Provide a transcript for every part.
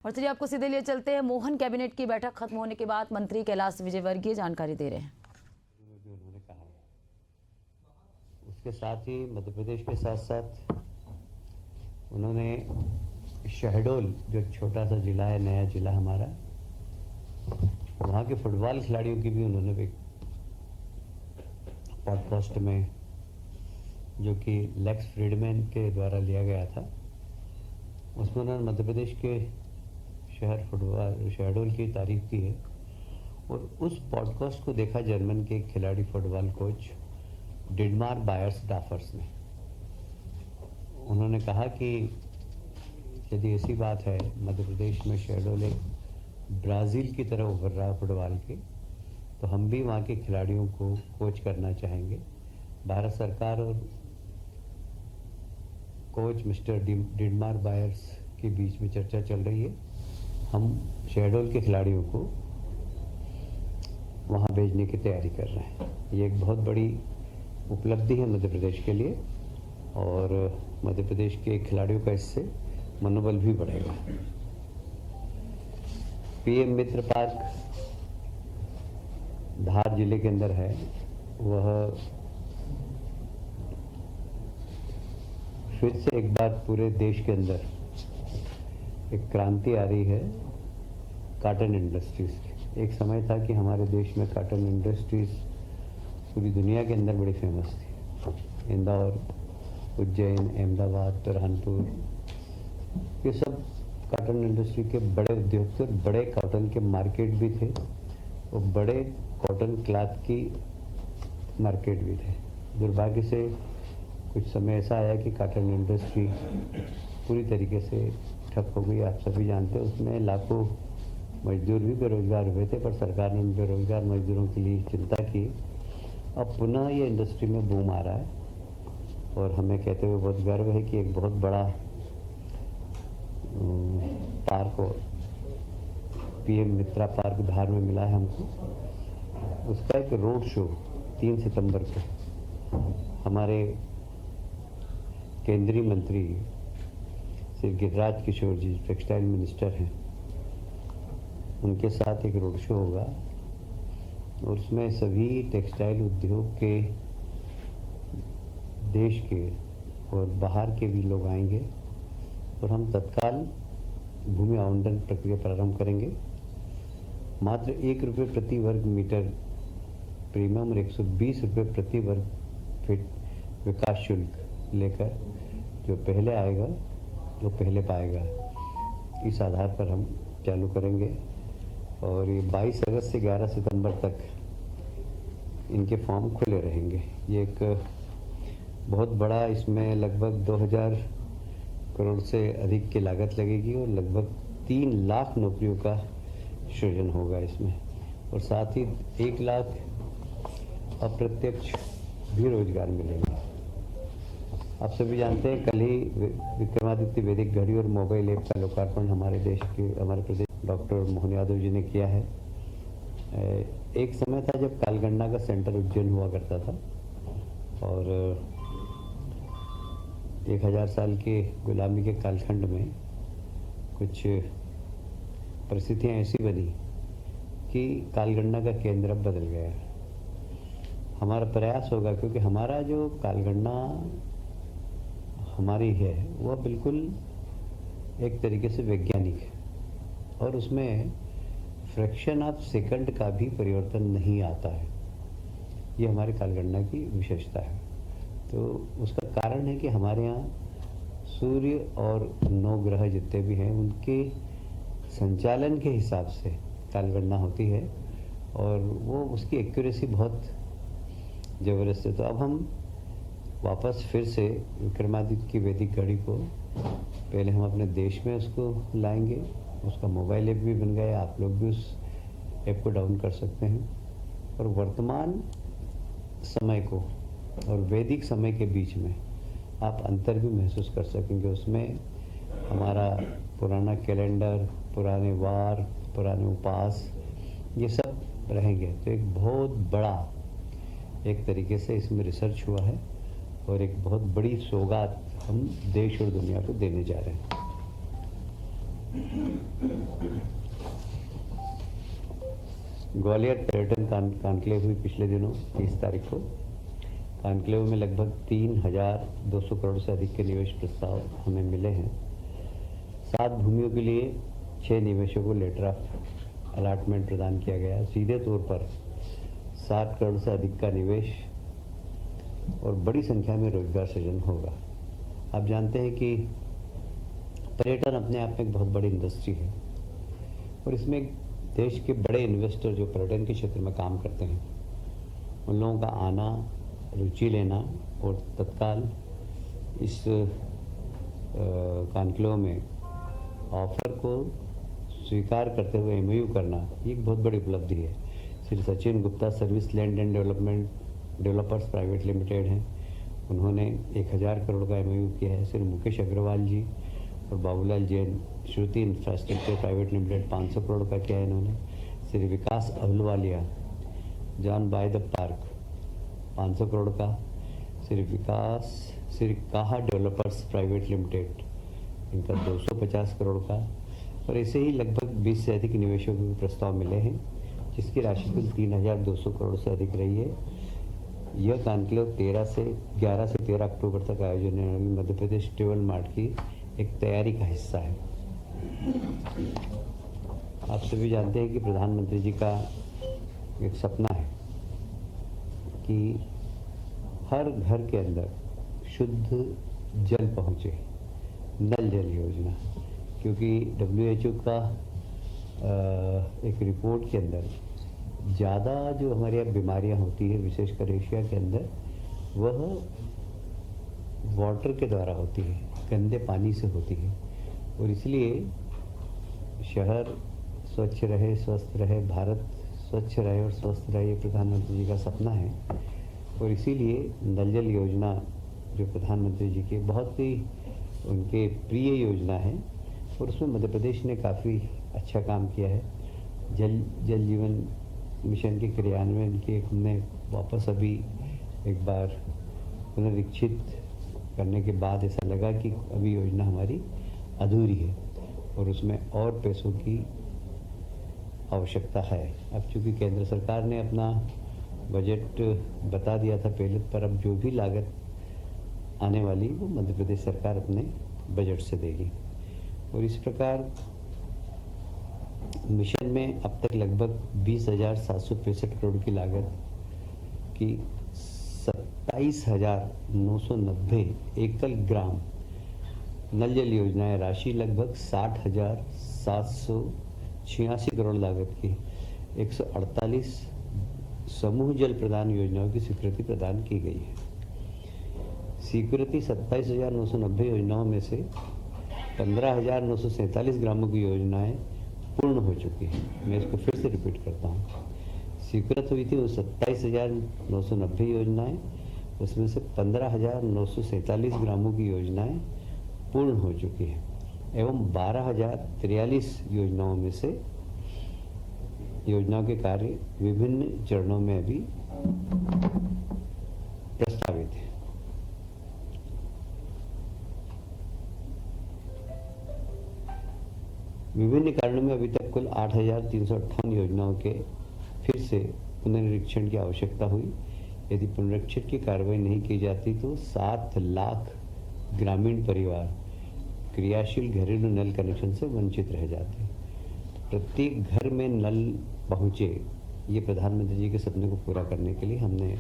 और चलिए आपको सीधे लिए चलते हैं। मोहन कैबिनेट की बैठक खत्म होने के बाद मंत्री कैलाश विजयवर्गीय जानकारी दे रहे हैं। उन्होंने कहा है, उसके साथ ही मध्य प्रदेश के साथ साथ उन्होंने शहडोल, जो एक छोटा सा जिला है, नया जिला हमारा, वहाँ के फुटबॉल खिलाड़ियों की भी उन्होंने एक पॉडकास्ट में, जो कि लेक्स फ्रीडमैन के द्वारा लिया गया था, उसमें उन्होंने मध्य प्रदेश के शहर फुटबॉल शहडोल की तारीफ की है। और उस पॉडकास्ट को देखा जर्मन के खिलाड़ी फुटबॉल कोच डिडमार बायर्स-डाफर्स ने। उन्होंने कहा कि यदि ऐसी बात है, मध्य प्रदेश में शहडोल एक ब्राज़ील की तरह उभर रहा फुटबॉल के, तो हम भी वहाँ के खिलाड़ियों को कोच करना चाहेंगे। भारत सरकार और कोच मिस्टर डिडमार बायर्स के बीच में चर्चा चल रही है। हम शहडोल के खिलाड़ियों को वहाँ भेजने की तैयारी कर रहे हैं। ये एक बहुत बड़ी उपलब्धि है मध्य प्रदेश के लिए, और मध्य प्रदेश के खिलाड़ियों का इससे मनोबल भी बढ़ेगा। पीएम मित्र पार्क धार जिले के अंदर है, वह फिर से एक बार पूरे देश के अंदर एक क्रांति आ रही है कॉटन इंडस्ट्रीज की। एक समय था कि हमारे देश में कॉटन इंडस्ट्रीज पूरी दुनिया के अंदर बड़ी फेमस थी। इंदौर, उज्जैन, अहमदाबाद, बुरहानपुर, ये सब कॉटन इंडस्ट्री के बड़े उद्योग थे, बड़े कॉटन के मार्केट भी थे, और बड़े कॉटन क्लॉथ की मार्केट भी थे। दुर्भाग्य से कुछ समय ऐसा आया कि कॉटन इंडस्ट्री पूरी तरीके से ठप हो गई। आप सभी जानते हैं, उसमें लाखों मजदूर भी बेरोजगार हुए थे, पर सरकार ने उन बेरोजगार मजदूरों के लिए चिंता की। अब पुनः ये इंडस्ट्री में बूम आ रहा है, और हमें कहते हुए बहुत गर्व है कि एक बहुत बड़ा पार्क और पीएम मित्रा पार्क धार में मिला है हमको। उसका एक रोड शो 3 सितंबर को हमारे केंद्रीय मंत्री श्री गिरिराज किशोर जी, टेक्सटाइल मिनिस्टर हैं, उनके साथ एक रोड शो होगा, और उसमें सभी टेक्सटाइल उद्योग के देश के और बाहर के भी लोग आएंगे, और हम तत्काल भूमि आवंटन प्रक्रिया प्रारंभ करेंगे। मात्र 1 रुपये प्रति वर्ग मीटर प्रीमियम और 120 रुपये प्रति वर्ग फीट विकास शुल्क लेकर जो पहले आएगा वो पहले पाएगा, इस आधार पर हम चालू करेंगे। और ये 22 अगस्त से 11 सितंबर तक इनके फॉर्म खुले रहेंगे। ये एक बहुत बड़ा, इसमें लगभग 2000 करोड़ से अधिक की लागत लगेगी, और लगभग 3 लाख नौकरियों का सृजन होगा इसमें, और साथ ही 1 लाख अप्रत्यक्ष भी रोजगार मिलेंगे। आप सभी जानते हैं, कल ही विक्रमादित्य वैदिक घड़ी और मोबाइल ऐप का लोकार्पण हमारे प्रदेश डॉक्टर मोहन यादव जी ने किया है। एक समय था जब कालगणना का सेंटर उज्जैन हुआ करता था, और 1000 साल के गुलामी के कालखंड में कुछ परिस्थितियां ऐसी बनी कि कालगणना का केंद्र अब बदल गया। हमारा प्रयास होगा, क्योंकि हमारा जो कालगणना हमारी है वह बिल्कुल एक तरीके से वैज्ञानिक है, और उसमें फ्रैक्शन ऑफ सेकंड का भी परिवर्तन नहीं आता है। ये हमारी कालगणना की विशेषता है। तो उसका कारण है कि हमारे यहाँ सूर्य और 9 ग्रह जितने भी हैं उनके संचालन के हिसाब से कालगणना होती है, और वो उसकी एक्यूरेसी बहुत ज़बरदस्त है। तो अब हम वापस फिर से विक्रमादित्य की वैदिक घड़ी को पहले हम अपने देश में उसको लाएंगे। उसका मोबाइल ऐप भी बन गया, आप लोग भी उस ऐप को डाउन कर सकते हैं, और वर्तमान समय को और वैदिक समय के बीच में आप अंतर भी महसूस कर सकेंगे। उसमें हमारा पुराना कैलेंडर, पुराने वार, पुराने उपास, ये सब रहेंगे। तो एक बहुत बड़ा एक तरीके से इसमें रिसर्च हुआ है, और एक बहुत बड़ी सौगात हम देश और दुनिया को देने जा रहे हैं। ग्वालियर पर्यटन कॉन्क्लेव हुई पिछले दिनों 30 तारीख को। कॉन्क्लेव में लगभग 3,200 करोड़ से अधिक के निवेश प्रस्ताव हमें मिले हैं। 7 भूमियों के लिए 6 निवेशकों को लेटर ऑफ अलॉटमेंट प्रदान किया गया। सीधे तौर पर 7 करोड़ से अधिक का निवेश और बड़ी संख्या में रोजगार सृजन होगा। आप जानते हैं कि पर्यटन अपने आप में एक बहुत बड़ी इंडस्ट्री है और इसमें देश के बड़े इन्वेस्टर जो पर्यटन के क्षेत्र में काम करते हैं उन लोगों का आना, रुचि लेना और तत्काल इस कॉन्क्लेव में ऑफर को स्वीकार करते हुए एमओयू करना, ये एक बहुत बड़ी उपलब्धि है। Shri Sachin Gupta service land and developers private limited हैं, उन्होंने 1,000 करोड़ का एमओयू किया है। श्री मुकेश अग्रवाल जी और Babulal Jain Shruti infrastructure private limited 500 crore का किया है इन्होंने। Shri Vikas Ahluwalia John by the park 500 crore का। श्री काहा डेवलपर्स प्राइवेट लिमिटेड इनका 250 करोड़ का। और ऐसे ही लगभग 20 से अधिक निवेशकों के प्रस्ताव मिले हैं, जिसकी राशि कुल 3,200 करोड़ से अधिक रही है। यह कॉन्क्लेव 11 से 13 अक्टूबर तक आयोजन होने वाली मध्य प्रदेश ट्रेवल मार्ट की एक तैयारी का हिस्सा है। आप सभी जानते हैं कि प्रधानमंत्री जी का एक सपना है कि हर घर के अंदर शुद्ध जल पहुंचे, नल जल योजना। क्योंकि WHO का एक रिपोर्ट के अंदर ज़्यादा जो हमारे यहाँ बीमारियाँ होती है, विशेषकर एशिया के अंदर, वह वाटर के द्वारा होती है, गंदे पानी से होती है। और इसलिए शहर स्वच्छ रहे, स्वस्थ रहे, भारत स्वच्छ रहे और स्वस्थ रहे, ये प्रधानमंत्री जी का सपना है। और इसीलिए नल जल योजना जो प्रधानमंत्री जी के बहुत ही उनके प्रिय योजना है और उसमें मध्य प्रदेश ने काफ़ी अच्छा काम किया है। जल जीवन मिशन के क्रियान्वयन की हमने वापस अभी एक बार पुनरीक्षित करने के बाद ऐसा लगा कि अभी योजना हमारी अधूरी है और उसमें और पैसों की आवश्यकता है। अब चूँकि केंद्र सरकार ने अपना बजट बता दिया था पहले, पर अब जो भी लागत आने वाली वो मध्य प्रदेश सरकार अपने बजट से देगी। और इस प्रकार मिशन में अब तक लगभग 20,765 करोड़ की लागत की 27,990 एकल ग्राम नल जल योजनाएं, राशि लगभग 60,786 करोड़ लागत की 148 समूह जल प्रदान योजनाओं की स्वीकृति प्रदान की गई है। स्वीकृति 27,990 योजनाओं में से 15,947 ग्रामों की योजनाएं पूर्ण हो चुकी हैं। मैं इसको फिर से रिपीट करता हूँ। स्वीकृत हुई थी वो 27,990 योजनाएं, उसमें से 15,947 ग्रामों की योजनाएं पूर्ण हो चुकी हैं एवं 12,043 योजनाओं में से योजनाओं के कार्य विभिन्न चरणों में अभी प्रस्तावित है। विभिन्न कारणों में अभी तक कुल 8,358 योजनाओं के फिर से पुनरीक्षण की आवश्यकता हुई। यदि पुनरीक्षण की कार्रवाई नहीं की जाती तो 7 लाख ग्रामीण परिवार क्रियाशील घरेलू नल कनेक्शन से वंचित रह जाते। प्रत्येक घर में नल पहुँचे, ये प्रधानमंत्री जी के सपने को पूरा करने के लिए हमने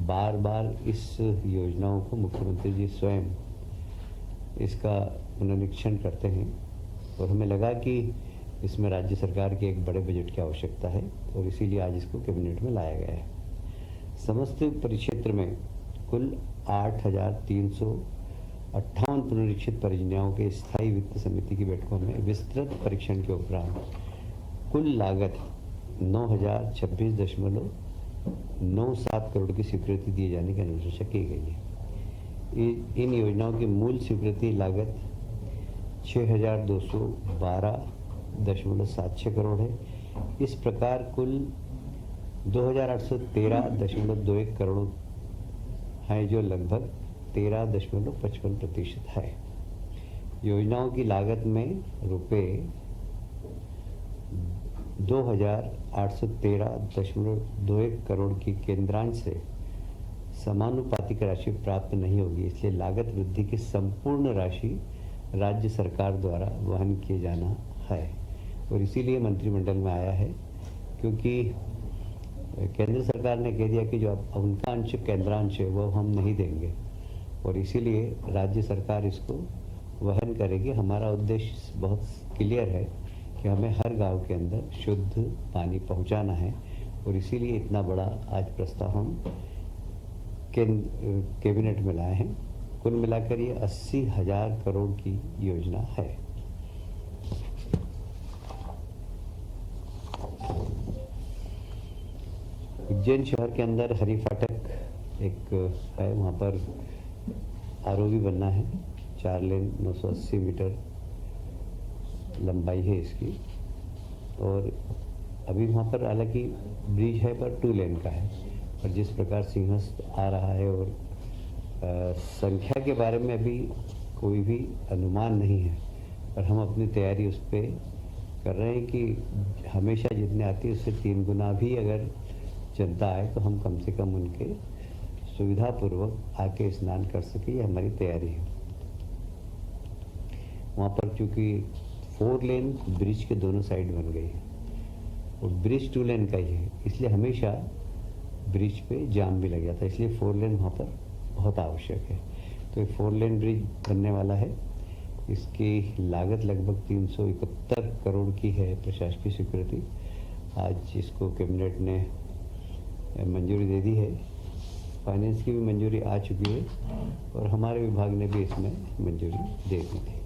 बार बार इस योजनाओं को मुख्यमंत्री जी स्वयं इसका पुनरीक्षण करते हैं और हमें लगा कि इसमें राज्य सरकार के एक बड़े बजट की आवश्यकता है और इसीलिए आज इसको कैबिनेट में लाया गया है। समस्त परिक्षेत्र में कुल 8,358 पुनरीक्षित परियोजनाओं के स्थायी वित्त समिति की बैठकों में विस्तृत परीक्षण के उपरांत कुल लागत 9,026.97 करोड़ की स्वीकृति दिए जाने की अनुशंसा की गई है। इन योजनाओं की मूल स्वीकृति लागत 6,212.76 करोड़ है। इस प्रकार कुल 2,813.21 करोड़ हैं, जो लगभग 13.55% है। योजनाओं की लागत में रुपये 2,813.21 करोड़ की केंद्रांश से समानुपातिक राशि प्राप्त नहीं होगी, इसलिए लागत वृद्धि की संपूर्ण राशि राज्य सरकार द्वारा वहन किए जाना है। और इसीलिए मंत्रिमंडल में आया है, क्योंकि केंद्र सरकार ने कह दिया कि जो अब उनका अंश केंद्रांश है वो हम नहीं देंगे, और इसीलिए राज्य सरकार इसको वहन करेगी। हमारा उद्देश्य बहुत क्लियर है कि हमें हर गांव के अंदर शुद्ध पानी पहुंचाना है, और इसीलिए इतना बड़ा आज प्रस्ताव हम कैबिनेट में लाए हैं। कुल मिलाकर ये 80,000 करोड़ की योजना है। उज्जैन शहर के अंदर हरी फाटक एक है, वहाँ पर आरओबी बनना है। 4 लेन 980 मीटर लंबाई है इसकी, और अभी वहाँ पर हालांकि ब्रिज है पर 2 लेन का है, और जिस प्रकार सिंहस्थ आ रहा है और संख्या के बारे में अभी कोई भी अनुमान नहीं है, पर हम अपनी तैयारी उस पर कर रहे हैं कि हमेशा जितने आती है उससे 3 गुना भी अगर जनता आए तो हम कम से कम उनके सुविधापूर्वक आके स्नान कर सके, ये हमारी तैयारी है। वहाँ पर चूँकि 4 लेन ब्रिज के दोनों साइड बन गई है, और ब्रिज 2 लेन का ही है, इसलिए हमेशा ब्रिज पे जाम भी लग जाता है, इसलिए 4 लेन वहाँ पर बहुत आवश्यक है। तो 4 लेन ब्रिज बनने वाला है। इसकी लागत लगभग 371 करोड़ की है प्रशासकीय स्वीकृति। आज इसको कैबिनेट ने मंजूरी दे दी है, फाइनेंस की भी मंजूरी आ चुकी है, और हमारे विभाग ने भी इसमें मंजूरी दे दी थी।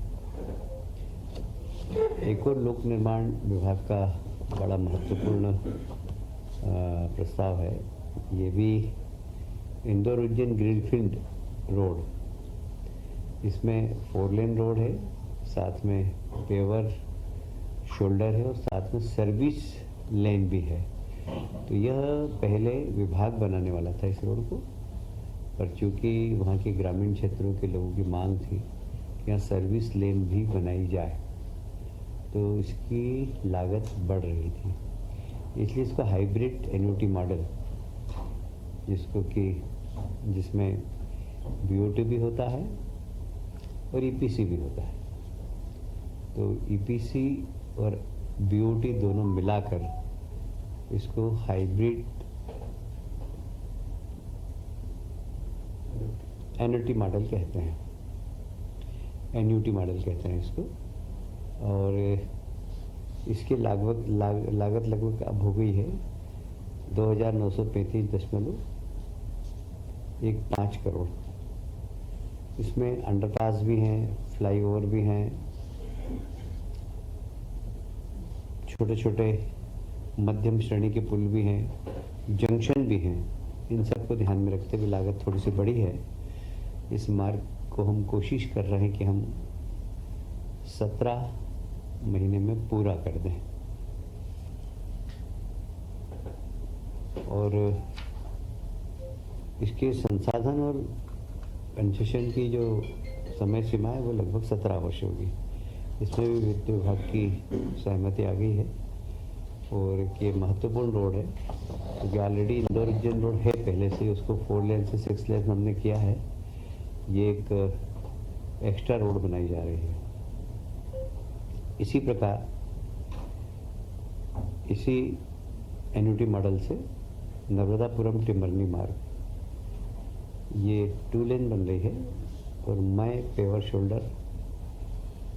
एक और लोक निर्माण विभाग का बड़ा महत्वपूर्ण प्रस्ताव है, ये भी इंदौर उज्जैन ग्रीनफील्ड रोड। इसमें 4 लेन रोड है, साथ में पेवर शोल्डर है, और साथ में सर्विस लेन भी है। तो यह पहले विभाग बनाने वाला था इस रोड को, पर चूँकि वहाँ के ग्रामीण क्षेत्रों के लोगों की मांग थी कि यहाँ सर्विस लेन भी बनाई जाए, तो इसकी लागत बढ़ रही थी, इसलिए इसको हाइब्रिड एन्युटी मॉडल, जिसमें बीओटी भी होता है और ईपीसी भी होता है, तो ईपीसी और बीओटी दोनों मिलाकर इसको हाइब्रिड एन्युटी मॉडल कहते हैं, एन्युटी मॉडल कहते हैं इसको। और इसकी लागत लगभग अब हो गई है 2,935.15 करोड़। इसमें अंडरपास भी हैं, फ्लाईओवर भी हैं, छोटे छोटे मध्यम श्रेणी के पुल भी हैं, जंक्शन भी हैं। इन सबको ध्यान में रखते हुए लागत थोड़ी सी बड़ी है। इस मार्ग को हम कोशिश कर रहे हैं कि हम 17 महीने में पूरा कर दें, और इसके संसाधन और कंसेशन की जो समय सीमा है वो लगभग 17 वर्ष होगी। इसमें भी वित्त विभाग की सहमति आ गई है, और ये महत्वपूर्ण रोड है क्योंकि ऑलरेडी इंदौर उज्जैन रोड है पहले से, उसको 4 लेन से 6 लेन हमने किया है। ये एक एक्स्ट्रा रोड बनाई जा रही है। इसी प्रकार इसी एन्युटी मॉडल से नर्मदापुरम टिमरनी मार्ग, ये 2 लेन बन रही है, और मैं पेवर शोल्डर,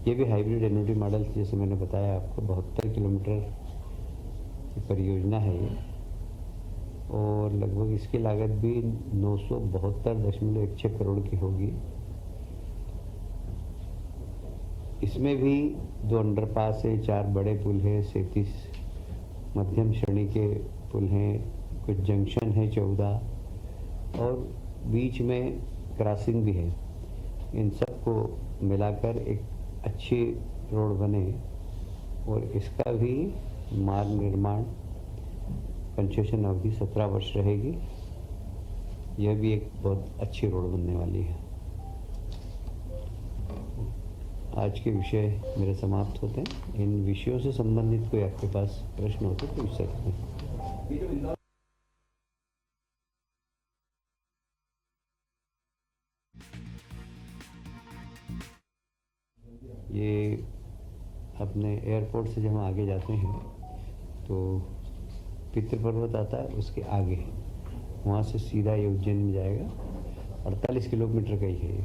ये भी हाइब्रिड एन्युटी मॉडल, जैसे मैंने बताया आपको 72 किलोमीटर की परियोजना है ये, और लगभग इसकी लागत भी 972.16 करोड़ की होगी। इसमें भी 2 अंडरपास है, 4 बड़े पुल हैं, 37 मध्यम श्रेणी के पुल हैं, कुछ जंक्शन है 14, और बीच में क्रॉसिंग भी है। इन सब को मिलाकर एक अच्छी रोड बने, और इसका भी मार्ग निर्माण कंसेशन अवधि 17 वर्ष रहेगी। यह भी एक बहुत अच्छी रोड बनने वाली है। आज के विषय मेरे समाप्त होते हैं। इन विषयों से संबंधित कोई आपके पास प्रश्न होते तो पूछ सकते हैं। ये अपने एयरपोर्ट से जब हम आगे जाते हैं तो पितृ पर्वत आता है, उसके आगे वहाँ से सीधा ये उज्जैन में जाएगा। 48 किलोमीटर का ही है ये,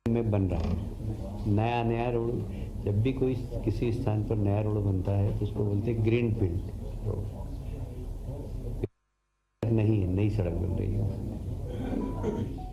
में बन रहा है। नया रोड, जब भी कोई किसी स्थान पर नया रोड बनता है तो उसको बोलते हैं ग्रीन फील्ड रोड। नहीं है, नई सड़क बन रही है।